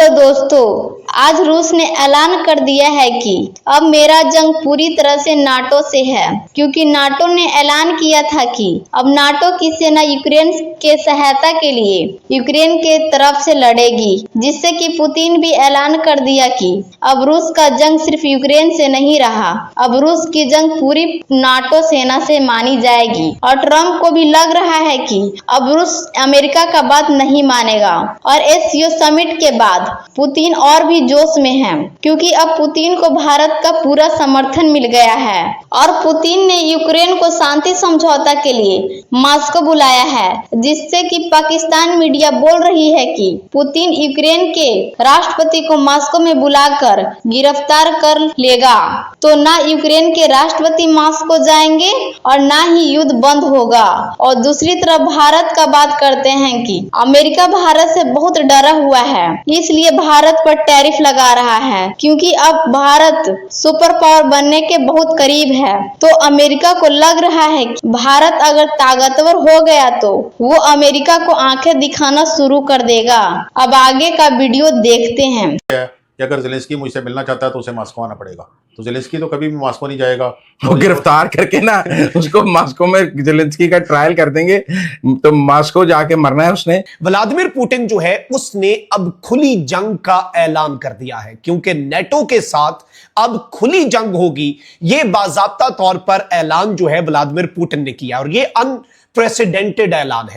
Hello दोस्तों, आज रूस ने ऐलान कर दिया है कि अब मेरा जंग पूरी तरह से नाटो से है, क्योंकि नाटो ने ऐलान किया था कि अब नाटो की सेना यूक्रेन के सहायता के लिए यूक्रेन के तरफ से लड़ेगी, जिससे कि पुतिन भी ऐलान कर दिया कि अब रूस का जंग सिर्फ यूक्रेन से नहीं रहा, अब रूस की जंग पूरी नाटो सेना से मानी जाएगी। और ट्रंप को भी लग रहा है कि अब रूस अमेरिका का बात नहीं मानेगा और एससीओ समिट के बाद पुतिन और भी जोश में है, क्योंकि अब पुतिन को भारत का पूरा समर्थन मिल गया है और पुतिन ने यूक्रेन को शांति समझौता के लिए मॉस्को बुलाया है, जिससे कि पाकिस्तान मीडिया बोल रही है कि पुतिन यूक्रेन के राष्ट्रपति को मॉस्को में बुलाकर गिरफ्तार कर लेगा, तो ना यूक्रेन के राष्ट्रपति मॉस्को जाएंगे और ना ही युद्ध बंद होगा। और दूसरी तरफ भारत का बात करते हैं कि अमेरिका भारत से बहुत डरा हुआ है, इसलिए भारत पर टैरिफ लगा रहा है, क्योंकि अब भारत सुपर पावर बनने के बहुत करीब है। तो अमेरिका को लग रहा है कि भारत अगर ताकतवर हो गया तो वो अमेरिका को आंखें दिखाना शुरू कर देगा। अब आगे का वीडियो देखते हैं। कि अगर ज़ेलेंस्की मुझसे मिलना चाहता है तो उसे मॉस्को आना पड़ेगा, तो ज़ेलेंस्की तो कभी भी मॉस्को नहीं जाएगा। वो गिरफ्तार करके ना उसको मॉस्को में ज़ेलेंस्की का ट्रायल कर देंगे, तो मॉस्को जाके मरना है उसने। व्लादिमीर पुतिन जो है उसने अब खुली जंग का ऐलान कर दिया है, क्योंकि नेटो के साथ अब खुली जंग होगी। ये बाज़ाब्ता तौर पर ऐलान जो है व्लादिमीर पुतिन ने किया और ये अनप्रेसिडेंटेड ऐलान है।